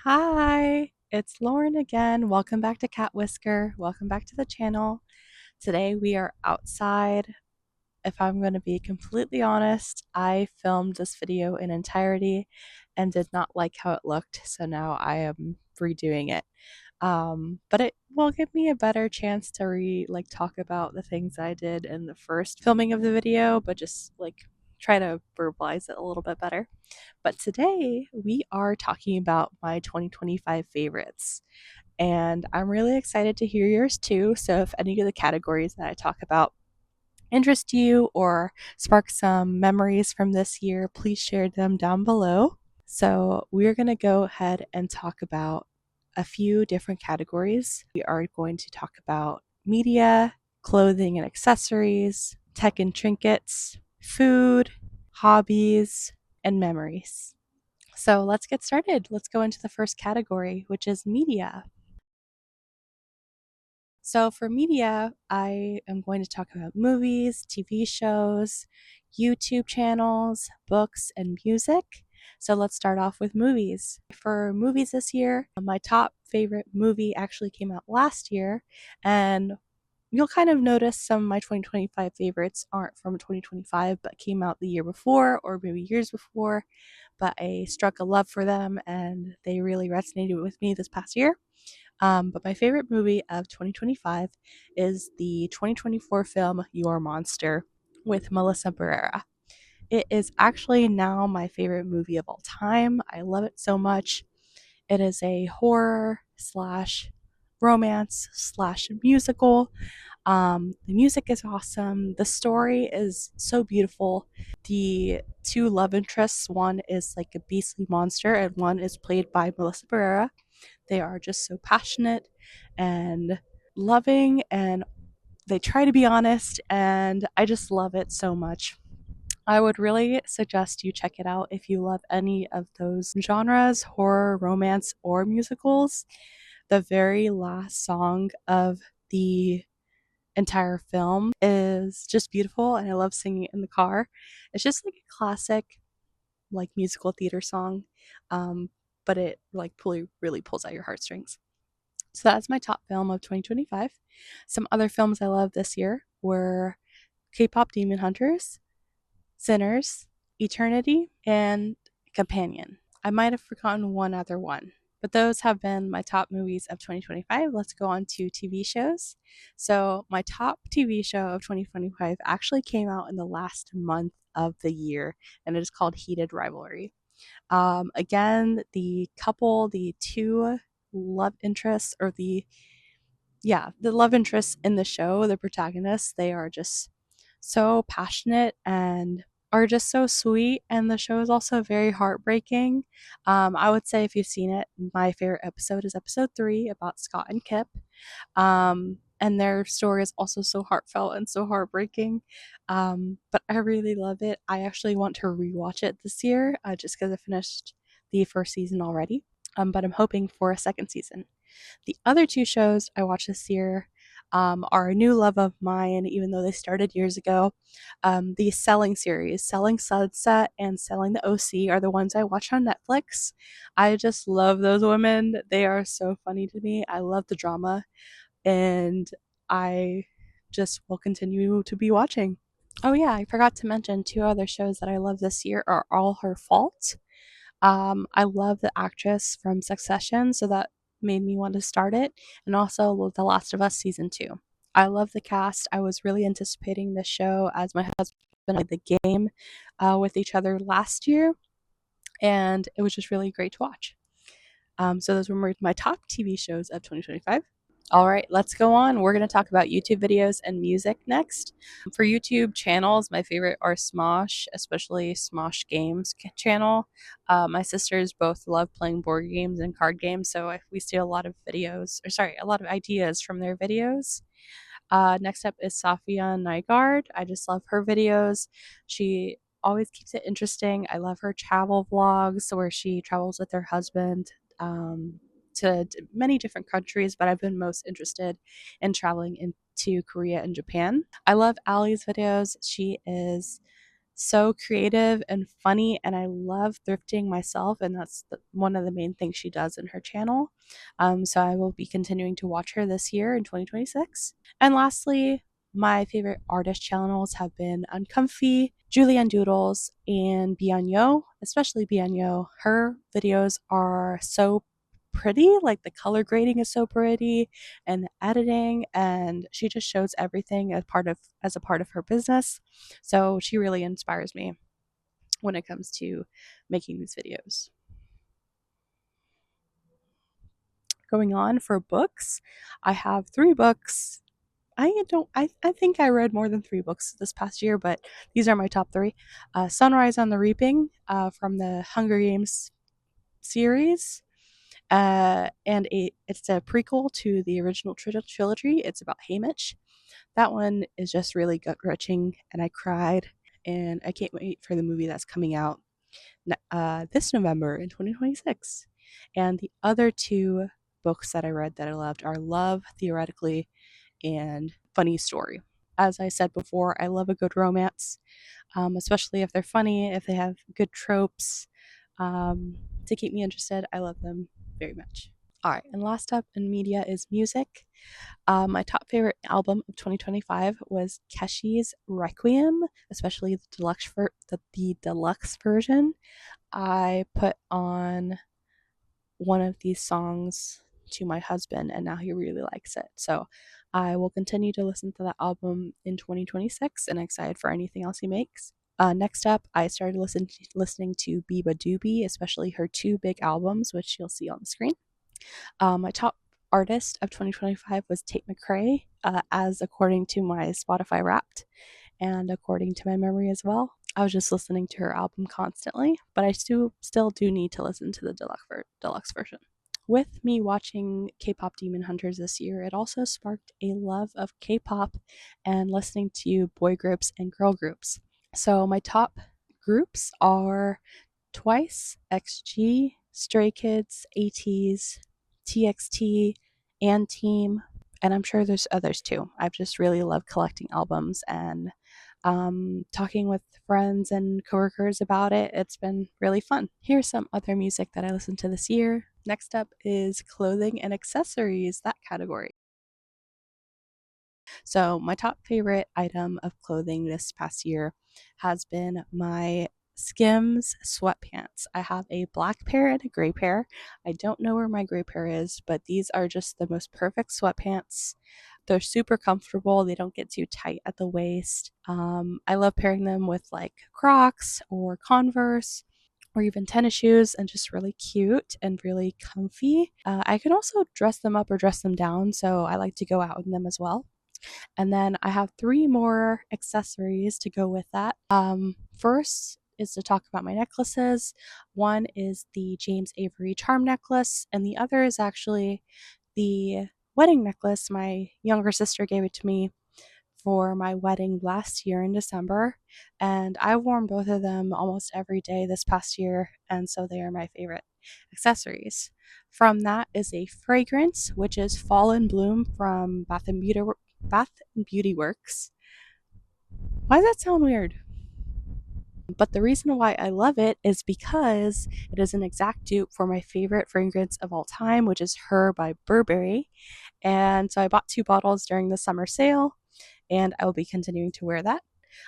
Hi, it's Lauren again. Welcome back to Cat Whisker. Welcome back to the channel. Today we are outside. If I'm going to be completely honest, I filmed this video in entirety and did not like how it looked, so now I am redoing it. But it will give me a better chance to talk about the things I did in the first filming of the video, but just try to verbalize it a little bit better. But today we are talking about my 2025 favorites. And I'm really excited to hear yours too. So if any of the categories that I talk about interest you or spark some memories from this year, please share them down below. So we're going to go ahead and talk about a few different categories. We are going to talk about media, clothing and accessories, tech and trinkets, food, hobbies, and memories. So let's get started. Let's go into the first category, which is media. So for media, I am going to talk about movies, TV shows, YouTube channels, books, and music. So let's start off with movies. For movies this year, my top favorite movie actually came out last year, and you'll kind of notice some of my 2025 favorites aren't from 2025 but came out the year before or maybe years before, but I struck a love for them and they really resonated with me this past year. But my favorite movie of 2025 is the 2024 film Your Monster with Melissa Barrera. It is actually now my favorite movie of all time. I love it so much. It is a horror slash romance slash musical. The music is awesome. The story is so beautiful. The two love interests, one is like a beastly monster, and one is played by Melissa Barrera. They are just so passionate and loving, and they try to be honest, and I just love it so much. I would really suggest you check it out if you love any of those genres, horror, romance, or musicals. The very last song of the entire film is just beautiful, and I love singing it in the car. It's just like a classic musical theater song, um, but it really pulls out your heartstrings. So that's my top film of 2025. Some other films I loved this year were K-pop Demon Hunters, Sinners, Eternity, and Companion. I might have forgotten one other one, but those have been my top movies of 2025. Let's go on to TV shows. So, my top TV show of 2025 actually came out in the last month of the year, and it is called Heated Rivalry. Again, the two love interests, or the love interests in the show, the protagonists, they are just so passionate and are just so sweet. And the show is also very heartbreaking. I would say if you've seen it, my favorite episode is episode 3 about Scott and Kip. And their story is also so heartfelt and so heartbreaking. But I really love it. I actually want to rewatch it this year just because I finished the first season already. But I'm hoping for a second season. The other two shows I watched this year are a new love of mine, even though they started years ago. The Selling series, Selling Sunset and Selling the OC, are the ones I watch on Netflix. I just love those women. They are so funny to me. I love the drama, and I just will continue to be watching. Oh, yeah, I forgot to mention two other shows that I love this year are All Her Fault. I love the actress from Succession, so that made me want to start it, and also The Last of Us season 2. I love the cast. I was really anticipating this show as my husband and I played the game with each other last year, and it was just really great to watch. So those were my top TV shows of 2025. All right, let's go on. We're going to talk about YouTube videos and music next. For YouTube channels, my favorite are Smosh, especially Smosh Games channel. My sisters both love playing board games and card games, so we steal a lot of a lot of ideas from their videos. Next up is Safia Nygaard. I just love her videos. She always keeps it interesting. I love her travel vlogs where she travels with her husband to many different countries, but I've been most interested in traveling into Korea and Japan. I love Ali's videos. She is so creative and funny, and I love thrifting myself, and that's one of the main things she does in her channel. So I will be continuing to watch her this year in 2026. And lastly, my favorite artist channels have been Uncomfy, Julianne Doodles, and Bianyo, especially Bianyo. Her videos are so pretty, like the color grading is so pretty and the editing, and she just shows everything as a part of her business. So she really inspires me when it comes to making these videos. Going on for books, I have 3 books. I think I read more than 3 books this past year, but these are my top 3. Sunrise on the Reaping, from the Hunger Games series. It's a prequel to the original trilogy. It's about Haymitch. That one is just really gut wrenching, and I cried. And I can't wait for the movie that's coming out this November in 2026. And the other 2 books that I read that I loved are Love, Theoretically, and Funny Story. As I said before, I love a good romance, especially if they're funny, if they have good tropes to keep me interested. I love them very much. All right, and last up in media is music. My top favorite album of 2025 was Keshi's Requiem, especially the deluxe version. I put on one of these songs to my husband, and now he really likes it. So I will continue to listen to that album in 2026, and I'm excited for anything else he makes. Next up, I started listening to Biba Doobie, especially her 2 big albums, which you'll see on the screen. My top artist of 2025 was Tate McRae, as according to my Spotify Wrapped, and according to my memory as well. I was just listening to her album constantly, but I still do need to listen to the deluxe version. With me watching K-pop Demon Hunters this year, it also sparked a love of K-pop and listening to boy groups and girl groups. So my top groups are Twice, XG, Stray Kids, ATEEZ, TXT, and Team, and I'm sure there's others too. I've just really loved collecting albums and talking with friends and coworkers about it. It's been really fun. Here's some other music that I listened to this year. Next up is clothing and accessories, that category. So, my top favorite item of clothing this past year has been my Skims sweatpants. I have a black pair and a gray pair. I don't know where my gray pair is, but these are just the most perfect sweatpants. They're super comfortable. They don't get too tight at the waist. I love pairing them with like Crocs or Converse or even tennis shoes, and just really cute and really comfy. I can also dress them up or dress them down, so I like to go out in them as well. And then I have 3 more accessories to go with that. First is to talk about my necklaces. One is the James Avery charm necklace, and the other is actually the wedding necklace. My younger sister gave it to me for my wedding last year in December, and I've worn both of them almost every day this past year, and so they are my favorite accessories. From that is a fragrance, which is Fall in Bloom from Bath and Beauty Works. Why does that sound weird? But the reason why I love it is because it is an exact dupe for my favorite fragrance of all time, which is Her by Burberry. And so I bought 2 bottles during the summer sale, and I will be continuing to wear that.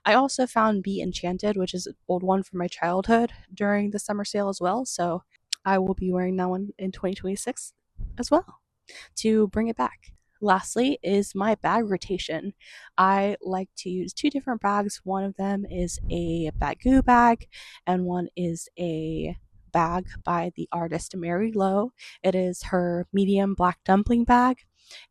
I also found Be Enchanted, which is an old one from my childhood, during the summer sale as well. So I will be wearing that one in 2026 as well to bring it back. Lastly is my bag rotation. I like to use 2 different bags. One of them is a Baggu bag, and one is a bag by the artist Mary Lowe. It is her medium black dumpling bag.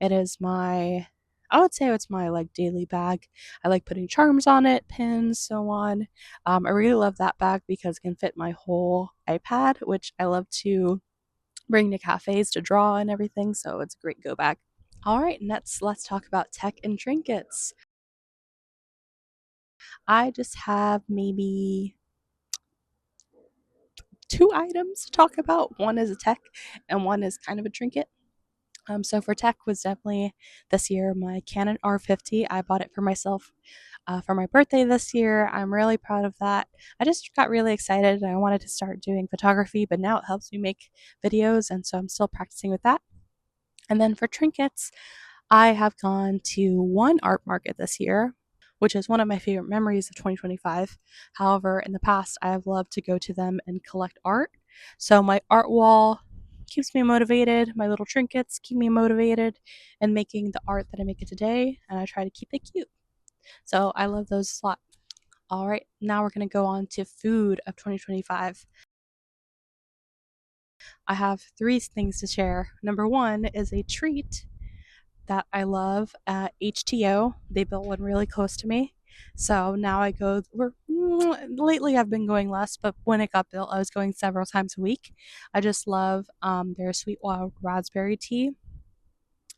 I would say it's my like daily bag. I like putting charms on it, pins, so on. I really love that bag because it can fit my whole iPad, which I love to bring to cafes to draw and everything, so it's a great go bag. All right, next let's talk about tech and trinkets. I just have maybe 2 items to talk about. One is a tech and one is kind of a trinket. So for tech was definitely this year my Canon R50. I bought it for myself for my birthday this year. I'm really proud of that. I just got really excited and I wanted to start doing photography, but now it helps me make videos, and so I'm still practicing with that. And then for trinkets, I have gone to one art market this year, which is one of my favorite memories of 2025. However, in the past, I have loved to go to them and collect art. So my art wall keeps me motivated. My little trinkets keep me motivated in making the art that I make it today, and I try to keep it cute. So I love those a lot. All right, now we're going to go on to food of 2025. I have three things to share. Number one is a treat that I love at HTO. They built one really close to me. So now I go, lately I've been going less, but when it got built, I was going several times a week. I just love their sweet wild raspberry tea.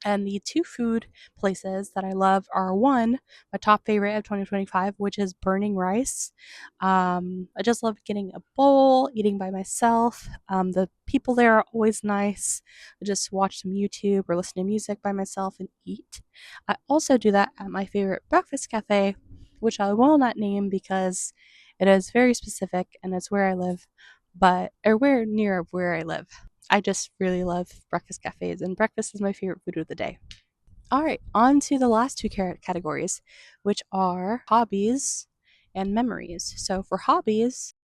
And the two food places that I love are one, my top favorite of 2025, which is Burning Rice. I just love getting a bowl, eating by myself. The people there are always nice. I just watch some YouTube or listen to music by myself and eat. I also do that at my favorite breakfast cafe, which I will not name because it is very specific and it's where I live, but or where near where I live. I just really love breakfast cafes, and breakfast is my favorite food of the day. All right, on to the last two categories, which are hobbies and memories. So, for hobbies,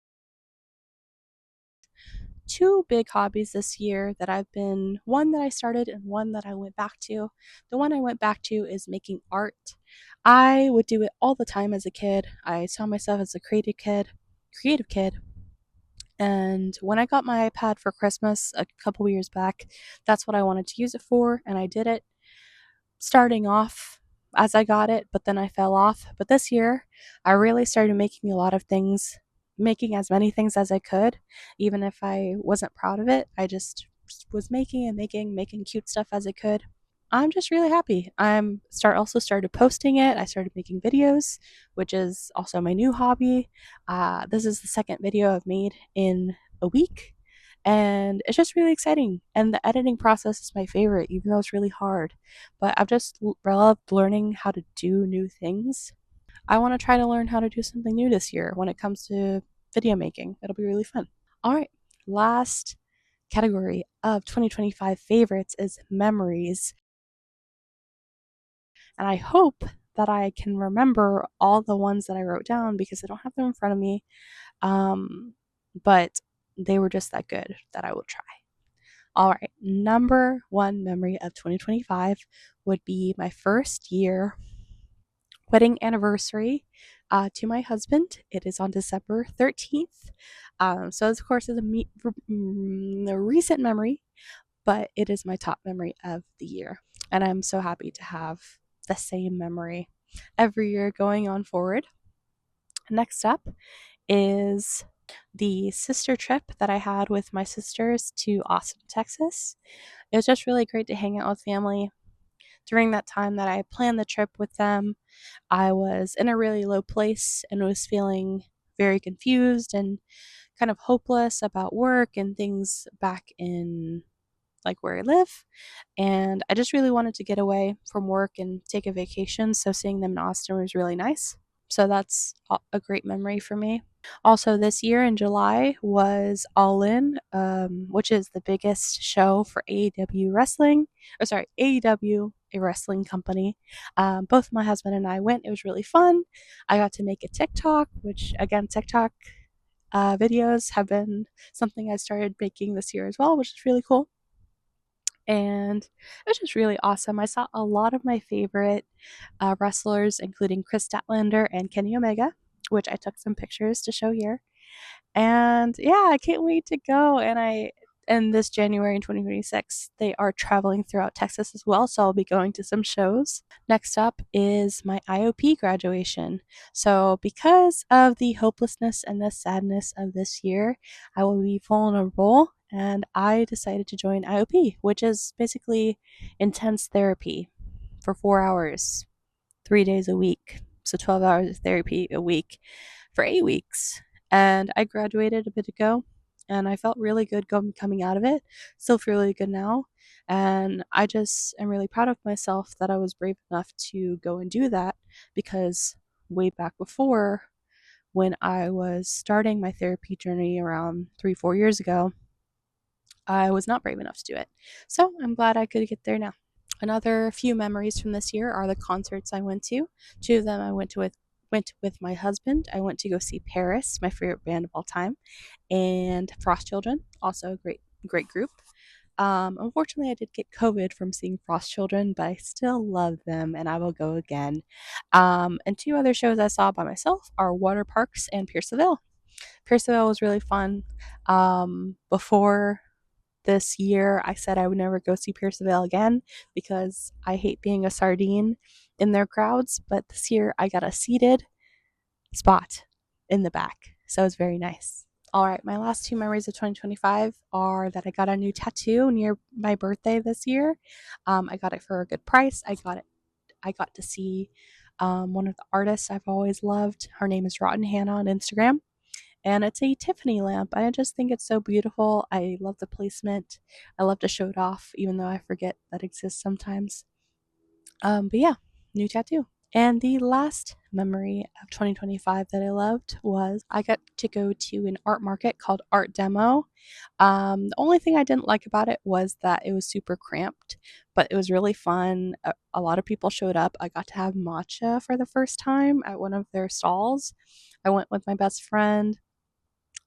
two big hobbies this year that I've been one that I started and one that I went back to. The one I went back to is making art. I would do it all the time as a kid. I saw myself as a creative kid, and when I got my iPad for Christmas a couple years back, that's what I wanted to use it for, and I did it starting off as I got it, but then I fell off. But this year, I really started making a lot of things, making as many things as I could, even if I wasn't proud of it. I just was making and making cute stuff as I could. I'm just really happy. Also started posting it. I started making videos, which is also my new hobby. This is the second video I've made in a week, and it's just really exciting. And the editing process is my favorite, even though it's really hard. But I've just loved learning how to do new things. I want to try to learn how to do something new this year when it comes to video making. It'll be really fun. All right, last category of 2025 favorites is memories. And I hope that I can remember all the ones that I wrote down because I don't have them in front of me. But they were just that good that I will try. All right, number one memory of 2025 would be my first year wedding anniversary to my husband. It is on December 13th. So, of course, it's a recent memory, but it is my top memory of the year. And I'm so happy to have the same memory every year going on forward. Next up is the sister trip that I had with my sisters to Austin, Texas. It was just really great to hang out with family. During that time that I planned the trip with them, I was in a really low place and was feeling very confused and kind of hopeless about work and things back in like where I live. And I just really wanted to get away from work and take a vacation. So seeing them in Austin was really nice. So that's a great memory for me. Also, this year in July was All In, which is the biggest show for AEW wrestling. Or sorry, AEW, a wrestling company. Both my husband and I went. It was really fun. I got to make a TikTok, which again, TikTok videos have been something I started making this year as well, which is really cool. And it was just really awesome. I saw a lot of my favorite wrestlers, including Chris Statlander and Kenny Omega, which I took some pictures to show here. And yeah, I can't wait to go. And this January in 2026, they are traveling throughout Texas as well, so I'll be going to some shows. Next up is my IOP graduation. So, because of the hopelessness and the sadness of this year, I will be vulnerable, and I decided to join IOP, which is basically intense therapy for 4 hours, 3 days a week. So 12 hours of therapy a week for 8 weeks. And I graduated a bit ago and I felt really good coming out of it. Still feel really good now. And I just am really proud of myself that I was brave enough to go and do that because way back before when I was starting my therapy journey around 3, 4 years ago, I was not brave enough to do it. So I'm glad I could get there now. Another few memories from this year are the concerts I went to. Two of them I went with my husband. I went to go see Paris, my favorite band of all time, and Frost Children, also a great group. Unfortunately, I did get COVID from seeing Frost Children, but I still love them and I will go again. And two other shows I saw by myself are Water Parks and Pierce the Veil. Pierce the Veil was really fun. Before this year, I said I would never go see Pierce the Veil again because I hate being a sardine in their crowds. But this year, I got a seated spot in the back, so it was very nice. All right, my last two memories of 2025 are that I got a new tattoo near my birthday this year. I got it for a good price. I got to see one of the artists I've always loved. Her name is Rotten Hannah on Instagram, and it's a Tiffany lamp. I just think it's so beautiful. I love the placement. I love to show it off, even though I forget that exists sometimes. But yeah, new tattoo. And the last memory of 2025 that I loved was I got to go to an art market called Art Demo. The only thing I didn't like about it was that it was super cramped, but it was really fun. A lot of people showed up. I got to have matcha for the first time at one of their stalls. I went with my best friend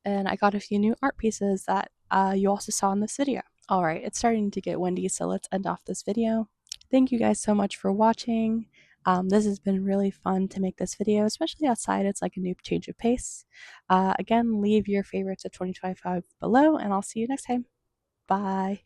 and I got a few new art pieces that you also saw in this video. All right, it's starting to get windy, so let's end off this video. Thank you guys so much for watching. This has been really fun to make this video, especially outside. It's like a new change of pace. Again, leave your favorites of 2025 below, and I'll see you next time. Bye.